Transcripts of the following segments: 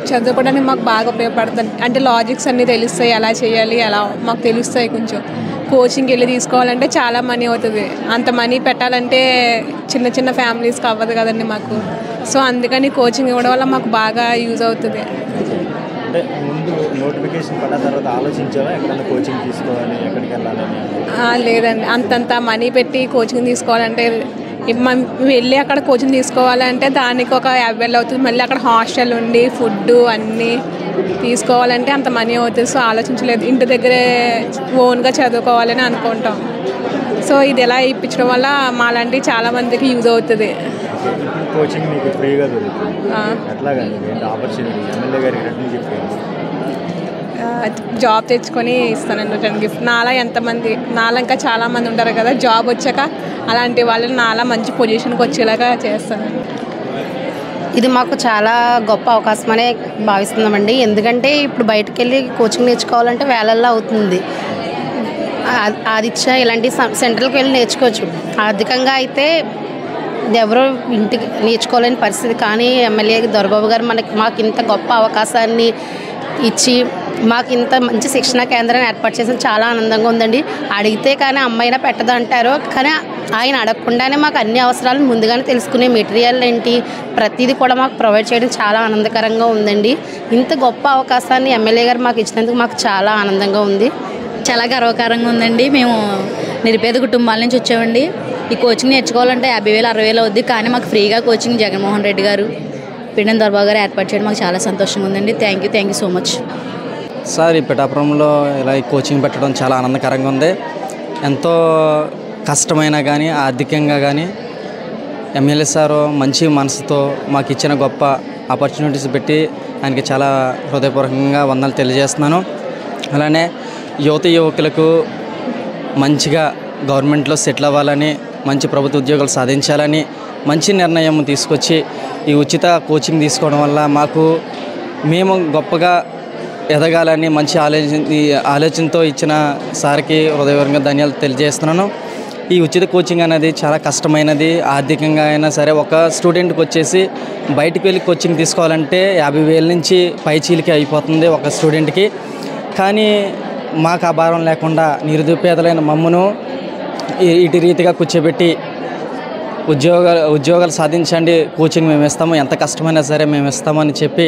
చదువుకోవడానికి మాకు బాగా ఉపయోగపడుతుంది. అంటే లాజిక్స్ అన్నీ తెలుస్తాయి, ఎలా చేయాలి అలా మాకు తెలుస్తాయి. కొంచెం కోచింగ్కి వెళ్ళి తీసుకోవాలంటే చాలా మనీ అవుతుంది. అంత మనీ పెట్టాలంటే చిన్న చిన్న ఫ్యామిలీస్కి అవ్వదు కదండి మాకు. సో అందుకని కోచింగ్ ఇవ్వడం వల్ల మాకు బాగా యూజ్ అవుతుంది. అంటే ముందు నోటిఫికేషన్ పడిన తర్వాత ఆలోచించావా ఎక్కడైనా కోచింగ్ తీసుకోవాలి, ఎక్కడికి వెళ్ళాలని? లేదండి, అంతంత మనీ పెట్టి కోచింగ్ తీసుకోవాలంటే వెళ్ళి అక్కడ కోచింగ్ తీసుకోవాలంటే దానికి ఒక 50,000 అవుతుంది. మళ్ళీ అక్కడ హాస్టల్ ఉండి ఫుడ్ అన్నీ తీసుకోవాలంటే అంత మనీ అవుతుంది. సో ఆలోచించలేదు, ఇంటి దగ్గరే ఓన్గా చదువుకోవాలని అనుకుంటాం. సో ఇది ఎలా ఇప్పించడం వల్ల మాలాంటి చాలామందికి యూజ్ అవుతుంది. కోచింగ్ మీకు ఫ్రీగా దొరుకుతుంది. ఎట్లాగండి ఆపర్చునిటీ ఎమ్మెల్యే గారికి రిటర్న్ గిఫ్ట్? జాబ్ తెచ్చుకొని ఇస్తానండి రిటర్న్ గిఫ్ట్. నాలా ఇంకా చాలామంది ఉంటారు కదా, జాబ్ వచ్చాక అలాంటి వాళ్ళని నాలా మంచి పొజిషన్కి వచ్చేలాగా చేస్తానండి. ఇది మాకు చాలా గొప్ప అవకాశం అనే భావిస్తున్నామండి. ఎందుకంటే ఇప్పుడు బయటకు వెళ్ళి కోచింగ్ నేర్చుకోవాలంటే వేలల్లో అవుతుంది. ఆదిత్య ఇలాంటి సెంటర్లకు వెళ్ళి నేర్చుకోవచ్చు. ఆర్థికంగా అయితే ఎవరో ఇంటికి నేర్చుకోలేని పరిస్థితి. కానీ ఎమ్మెల్యే దొరబాబు గారు మాకు ఇంత గొప్ప అవకాశాన్ని ఇచ్చి మాకు ఇంత మంచి శిక్షణా కేంద్రాన్ని ఏర్పాటు చేసిన చాలా ఆనందంగా ఉందండి. అడిగితే కానీ అమ్మాయినా పెట్టదు అంటారు, కానీ ఆయన అడగకుండానే మాకు అన్ని అవసరాలు ముందుగానే తెలుసుకునే మెటీరియల్ ఏంటి ప్రతిదీ కూడా మాకు ప్రొవైడ్ చేయడం చాలా ఆనందకరంగా ఉందండి. ఇంత గొప్ప అవకాశాన్ని ఎమ్మెల్యే గారు మాకు ఇచ్చినందుకు మాకు చాలా ఆనందంగా ఉంది. చాలా గర్వకారంగా ఉందండి. మేము నిరుపేద కుటుంబాల నుంచి వచ్చామండి. ఈ కోచింగ్ నేర్చుకోవాలంటే 50,000 60,000 అవుద్ది. కానీ మాకు ఫ్రీగా కోచింగ్ జగన్మోహన్ రెడ్డి గారు, పిండం దొరబాబు గారు ఏర్పాటు చేయడం మాకు చాలా సంతోషంగా ఉందండి. Thank you so much sir. ఈ పిఠాపురంలో ఇలా కోచింగ్ పెట్టడం చాలా ఆనందకరంగా ఉంది. ఎంతో కష్టమైనా కానీ ఆర్థికంగా కానీ ఎమ్మెల్యే సారు మంచి మనసుతో మాకు ఇచ్చిన గొప్ప ఆపర్చునిటీస్ పెట్టి ఆయనకి చాలా హృదయపూర్వకంగా వందనాలు తెలియజేస్తున్నాను. అలానే యువకులకు మంచిగా గవర్నమెంట్లో సెటిల్ అవ్వాలని, మంచి ప్రభుత్వ ఉద్యోగాలు సాధించాలని మంచి నిర్ణయం తీసుకొచ్చి ఈ ఉచిత కోచింగ్ తీసుకోవడం వల్ల మేము గొప్పగా ఎదగాలని మంచి ఆలోచనతో ఇచ్చిన సార్కి హృదయపూర్వకంగా ధన్యవాదాలు తెలియజేస్తున్నాను. ఈ ఉచిత కోచింగ్ అనేది చాలా కష్టమైనది. ఆర్థికంగా అయినా సరే ఒక స్టూడెంట్కి వచ్చేసి బయటికి వెళ్ళి కోచింగ్ తీసుకోవాలంటే 50,000 నుంచి పైచీలకి అయిపోతుంది ఒక స్టూడెంట్కి. కానీ మాకు ఆ భారం లేకుండా నిరుపేదలైన మమ్మను ఇటు రీతిగా కూర్చోబెట్టి ఉద్యోగాలు సాధించండి, కోచింగ్ మేము ఇస్తాము, ఎంత కష్టమైనా సరే మేము ఇస్తామని చెప్పి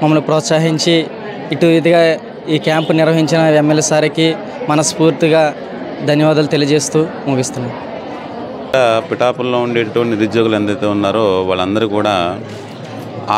మమ్మల్ని ప్రోత్సహించి ఇటు రీతిగా ఈ క్యాంపు నిర్వహించిన ఎమ్మెల్యే సార్కి మనస్ఫూర్తిగా ధన్యవాదాలు తెలియజేస్తూ ముగిస్తున్నాం. పిఠాపురంలో ఉండేటువంటి నిరుద్యోగులు ఎందైతే ఉన్నారో వాళ్ళందరూ కూడా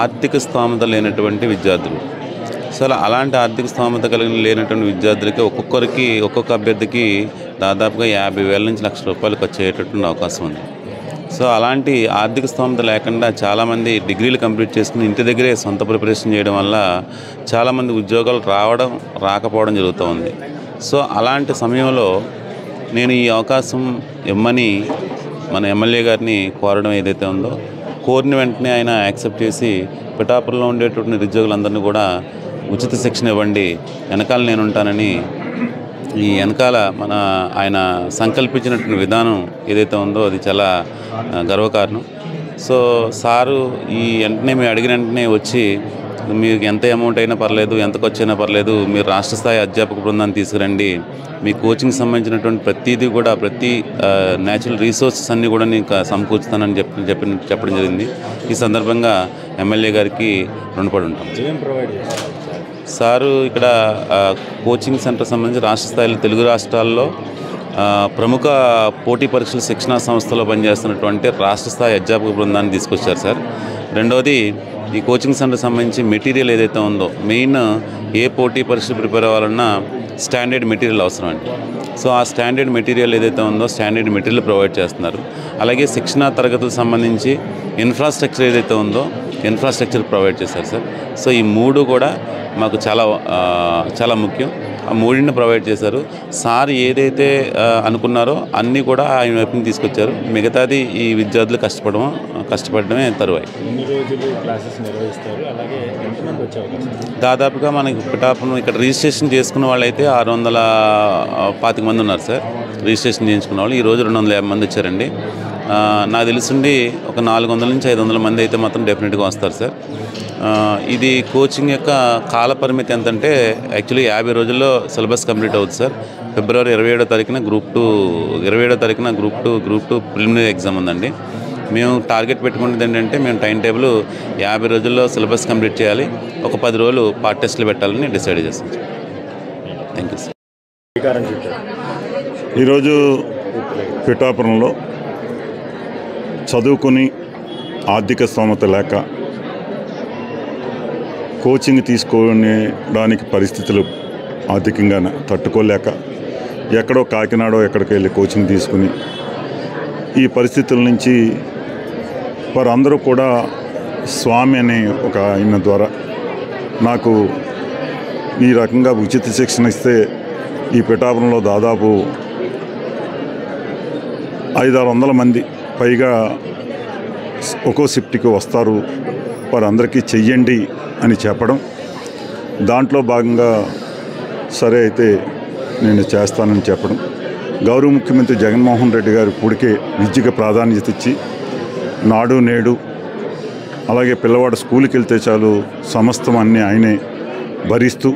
ఆర్థిక స్తోమత లేనటువంటి విద్యార్థులు. సో అలాంటి ఆర్థిక స్తోమత లేనటువంటి విద్యార్థులకి ఒక్కొక్క అభ్యర్థికి దాదాపుగా 50,000 నుంచి ₹1,00,000 ఖర్చు అయ్యేటటువంటి అవకాశం ఉంది. సో అలాంటి ఆర్థిక స్తోమత లేకుండా చాలామంది డిగ్రీలు కంప్లీట్ చేసుకుని ఇంటి దగ్గరే సొంత ప్రిపరేషన్ చేయడం వల్ల చాలామంది ఉద్యోగాలు రాకపోవడం జరుగుతూ ఉంది. సో అలాంటి సమయంలో నేను ఈ అవకాశం ఇమ్మని మన ఎమ్మెల్యే గారిని కోరడం ఏదైతే ఉందో, కోరిన వెంటనే ఆయన యాక్సెప్ట్ చేసి పిఠాపురంలో ఉండేటువంటి నిరుద్యోగులందరినీ కూడా ఉచిత శిక్షణ ఇవ్వండి, వెనకాల నేను ఉంటానని ఈ వెనకాల ఆయన సంకల్పించినటువంటి విధానం ఏదైతే ఉందో అది చాలా గర్వకారణం. సో సారు ఈ వెంటనే మేము అడిగిన వెంటనే వచ్చి మీకు ఎంత అమౌంట్ అయినా పర్లేదు, ఎంత ఖర్చు అయినా పర్లేదు, మీరు రాష్ట్ర స్థాయి అధ్యాపక బృందాన్ని తీసుకురండి, మీ కోచింగ్ సంబంధించినటువంటి ప్రతిదీ కూడా ప్రతి న్యాచురల్ రీసోర్సెస్ అన్నీ కూడా నేను సమకూర్చుతానని చెప్పడం జరిగింది. ఈ సందర్భంగా ఎమ్మెల్యే గారికి రుణపడి ఉంటాం. సారు ఇక్కడ కోచింగ్ సెంటర్ సంబంధించి రాష్ట్ర స్థాయిలో తెలుగు రాష్ట్రాల్లో ప్రముఖ పోటీ పరీక్షల శిక్షణా సంస్థలో పనిచేస్తున్నటువంటి రాష్ట్ర స్థాయి అధ్యాపక బృందాన్ని తీసుకొచ్చారు సార్. రెండవది ఈ కోచింగ్ సెంటర్ సంబంధించి మెటీరియల్ ఏదైతే ఉందో, మెయిన్ ఏ పోటీ పరీక్షలు ప్రిపేర్ అవ్వాలన్నా స్టాండర్డ్ మెటీరియల్ అవసరం అండి. సో ఆ స్టాండర్డ్ మెటీరియల్ ఏదైతే ఉందో స్టాండర్డ్ మెటీరియల్ ప్రొవైడ్ చేస్తున్నారు. అలాగే శిక్షణా తరగతులకు సంబంధించి ఇన్ఫ్రాస్ట్రక్చర్ ఏదైతే ఉందో ఇన్ఫ్రాస్ట్రక్చర్ ప్రొవైడ్ చేశారు సార్. సో ఈ మూడు కూడా మాకు చాలా ముఖ్యం. ఆ మూడింటిని ప్రొవైడ్ చేశారు. సార్ ఏదైతే అనుకున్నారో అన్నీ కూడా ఆయన వైపుని తీసుకొచ్చారు. మిగతాది ఈ విద్యార్థులు కష్టపడమే తరువాయి. దాదాపుగా మనకి పిఠాపురం ఇక్కడ రిజిస్ట్రేషన్ చేసుకున్న వాళ్ళైతే 625 మంది ఉన్నారు సార్. రిజిస్ట్రేషన్ చేయించుకున్న వాళ్ళు ఈరోజు 250 మంది వచ్చారండి. నాకు తెలుసుండి ఒక 400 నుంచి 500 మంది అయితే మాత్రం డెఫినెట్గా వస్తారు సార్. ఇది కోచింగ్ యొక్క కాల పరిమితి ఎంతంటే యాక్చువల్లీ 50 రోజుల్లో సిలబస్ కంప్లీట్ అవుతుంది సార్. ఫిబ్రవరి 27వ తారీఖున గ్రూప్ టూ ప్రిలిమినరీ ఎగ్జామ్ ఉందండి. మేము టార్గెట్ పెట్టుకున్నది ఏంటంటే మేము టైం టేబుల్ 50 రోజుల్లో సిలబస్ కంప్లీట్ చేయాలి, ఒక 10 రోజులు పార్ట్ టెస్టులు పెట్టాలని డిసైడ్ చేస్తాం. Thank you sir. ఈరోజు పిఠాపురంలో చదువుకొని ఆర్థిక స్తోమత లేక కోచింగ్ తీసుకోవడానికి పరిస్థితులు ఆర్థికంగా తట్టుకోలేక ఎక్కడో కాకినాడో ఎక్కడికి వెళ్ళి కోచింగ్ తీసుకుని ఈ పరిస్థితుల నుంచి వారందరూ కూడా స్వామి అనే ఒక ఆయన ద్వారా నాకు ఈ రకంగా ఉచిత శిక్షణ ఇస్తే ఈ పిఠాపురంలో దాదాపు 500-600 మంది పైగా ఒక్కో షిఫ్ట్కి వస్తారు, వారందరికీ చెయ్యండి అని చెప్పడం, దాంట్లో భాగంగా సరే అయితే నేను చేస్తానని చెప్పడం. గౌరవ ముఖ్యమంత్రి జగన్మోహన్ రెడ్డి గారు ఇప్పటికే విద్యకు ప్రాధాన్యత ఇచ్చి నాడు నేడు అలాగే పిల్లవాడు స్కూల్కి వెళ్తే చాలు సమస్తం అన్నీ ఆయనే భరిస్తూ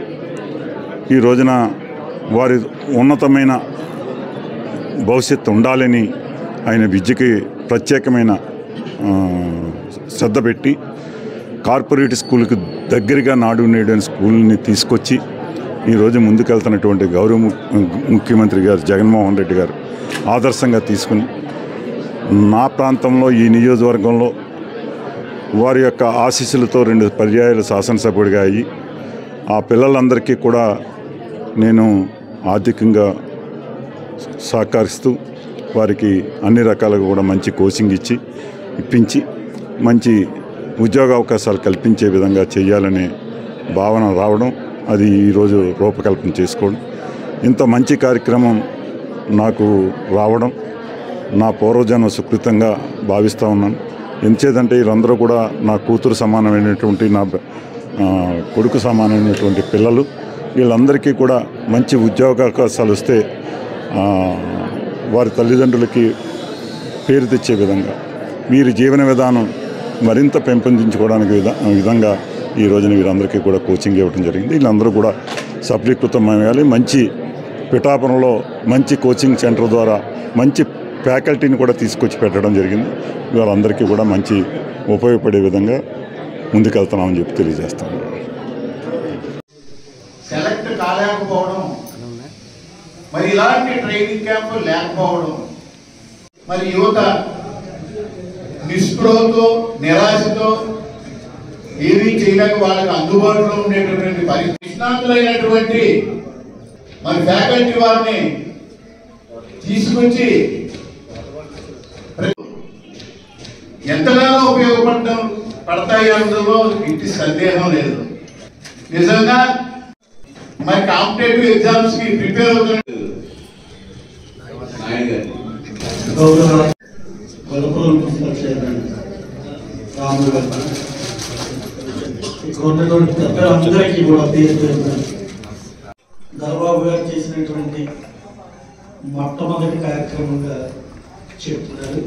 ఈ రోజున వారి ఉన్నతమైన భవిష్యత్తు ఉండాలని ఆయన విద్యకి ప్రత్యేకమైన శ్రద్ధ పెట్టి కార్పొరేట్ స్కూల్కి దగ్గరగా నాడు నేడు అనే స్కూల్ని తీసుకొచ్చి ఈరోజు ముందుకెళ్తున్నటువంటి గౌరవ ముఖ్యమంత్రి గారు జగన్మోహన్ రెడ్డి గారు ఆదర్శంగా తీసుకుని నా ప్రాంతంలో ఈ నియోజకవర్గంలో వారి యొక్క ఆశీస్సులతో 2 పర్యాయాలు శాసనసభ్యుడిగా అయ్యి ఆ పిల్లలందరికీ కూడా నేను ఆర్థికంగా సహకరిస్తూ వారికి అన్ని రకాలుగా కూడా మంచి కోచింగ్ ఇప్పించి మంచి ఉద్యోగ అవకాశాలు కల్పించే విధంగా చేయాలనే భావన రావడం, అది ఈరోజు రూపకల్పన చేసుకోవడం, ఇంత మంచి కార్యక్రమం నాకు రావడం నా పూర్వజన్మ సుకృతంగా భావిస్తూ ఉన్నాను. ఎంచేదంటే వీళ్ళందరూ కూడా నా కూతురు సమానమైనటువంటి, నా కొడుకు సమానమైనటువంటి పిల్లలు. వీళ్ళందరికీ కూడా మంచి ఉద్యోగ అవకాశాలు వస్తే వారి తల్లిదండ్రులకి పేరు తెచ్చే విధంగా వీరి జీవన విధానం మరింత పెంపొందించుకోవడానికి విధంగా ఈ రోజున వీరందరికీ కూడా కోచింగ్ ఇవ్వడం జరిగింది. వీళ్ళందరూ కూడా సఫలీకృతమయ్యాలి. మంచి పిఠాపురంలో మంచి కోచింగ్ సెంటర్ ద్వారా మంచి ఫ్యాకల్టీని కూడా తీసుకొచ్చి పెట్టడం జరిగింది. వీళ్ళందరికీ కూడా మంచి ఉపయోగపడే విధంగా ముందుకెళ్తున్నామని చెప్పి తెలియజేస్తాను. సెలెక్ట్ కాలేకపోవడం, మరి ఇలాంటి ట్రైనింగ్ క్యాంపులు లేకపోవడం, మరి యువత నిస్పృహతో నిరాశతో ఏమీ చేయలేక వాళ్ళకి అందుబాటులో ఉండేటటువంటి నిష్ణాతులైనటువంటి మరి ఫ్యాకల్టీ వారిని తీసుకొచ్చి ఎంతగానో పడతాయి అందులో ఇంటి సందేహం లేదు. నిజంగా మరి కాంపిటేటివ్ ఎగ్జామ్స్ కి ప్రిపేర్ అవుతున్న అందరికీ కూడా పేరు దర్బాబు గారు చేసినటువంటి మొట్టమొదటి కార్యక్రమంగా చెప్తున్నారు.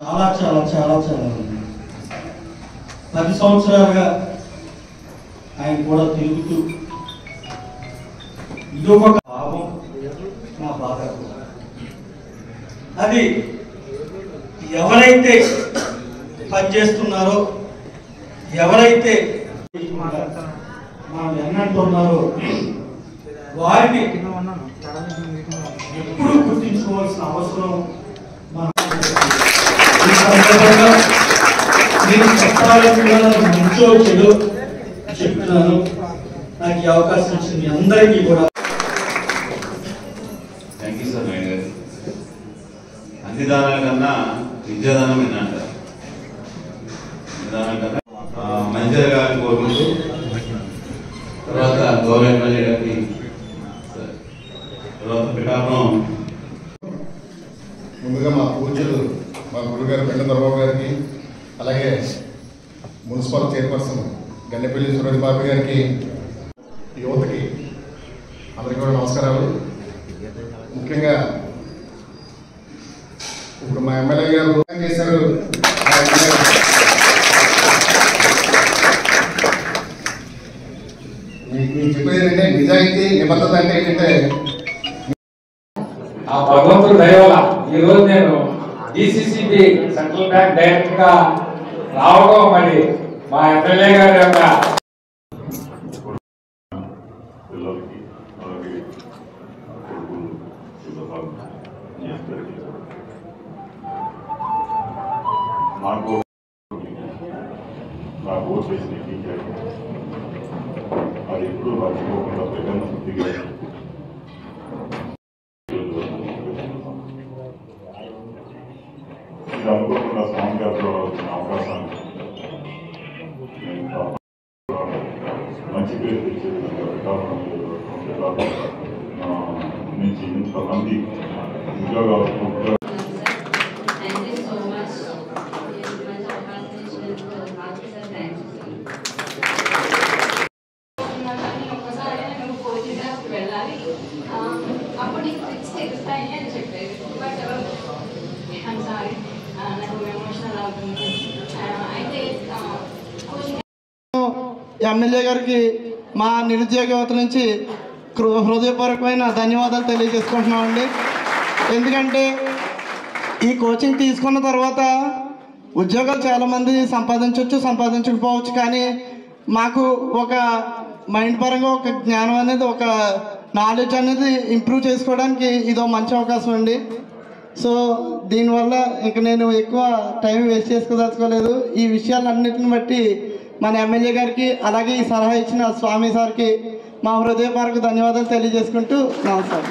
చాలా చాలా చాలా చాలా 10 సంవత్సరాలుగా ఆయన కూడా తిరుగుతూ ఇదొక భావం నా బాధ. అది ఎవరైతే పనిచేస్తున్నారో, ఎవరైతే మనం ఎన్నంటున్నారో వారిని ఎప్పుడు గుర్తించుకోవాల్సిన అవసరం నేను చెప్పాలని మంచో చెడు చెప్తున్నాను. నాకు ఈ అవకాశం ఇచ్చిన మీ అందరికీ కూడా థ్యాంక్ యూ సార్. అన్ని దానాల కన్నా విద్యాదానం ఏంటంటారు, విద్యాదానం కన్నా మంచి జరగాలని కోరుకుంటూ తర్వాత గౌరవ ఎమ్మెల్యే గారికి, తర్వాత పిఠాపురం ముందుగా మా పూజలు మా గురుగారు పెండ దర్బాబు గారికి, అలాగే మున్సిపల్ చైర్పర్సన్ గన్నెపల్లి సురేష్ బాబు గారికి, యువతకి అందరికీ కూడా నమస్కారాలు. ముఖ్యంగా ఇప్పుడు మా ఎమ్మెల్యే గారు చేశారు. మీకు చెప్పేది ఏంటంటే నిజాయితీ నిబద్ధత అంటే ఏంటంటే ఆ భగవంతుడు దయ వల్ల ఈరోజు నేను డిసిసిబి సెంట్రల్ బ్యాంక్ డైరెక్టర్ గా రావడం మరి మా ఎమ్మెల్యే గారి యొక్క నాకు ఓటు వేసిన టీచర్ అది ఎప్పుడు మర్చిపోకుండా ప్రజలను శుద్ధిగా ఇది అనుకోకుండా స్వామి గారితో వచ్చిన అవకాశాన్ని మంచి పేరు తెచ్చే విధంగా పిఠాపురం నుంచి ఇంతమంది ఉద్యోగాలు ఎమ్మెల్యే గారికి మా నిరుద్యోగ యువత నుంచి హృదయపూర్వకమైన ధన్యవాదాలు తెలియజేసుకుంటున్నామండి. ఎందుకంటే ఈ కోచింగ్ తీసుకున్న తర్వాత ఉద్యోగాలు చాలామంది సంపాదించకపోవచ్చు, కానీ మాకు ఒక మైండ్ పరంగా ఒక జ్ఞానం అనేది, ఒక నాలెడ్జ్ అనేది ఇంప్రూవ్ చేసుకోవడానికి ఇదో మంచి అవకాశం అండి. సో దీనివల్ల ఇంక నేను ఎక్కువ టైం వేస్ట్ చేసుకోదలుచుకోలేదు. ఈ విషయాలన్నిటిని బట్టి మన ఎమ్మెల్యే గారికి అలాగే ఈ సలహా ఇచ్చిన స్వామి సార్కి మా హృదయపూర్వక ధన్యవాదాలు తెలియజేసుకుంటూ నమస్కారం.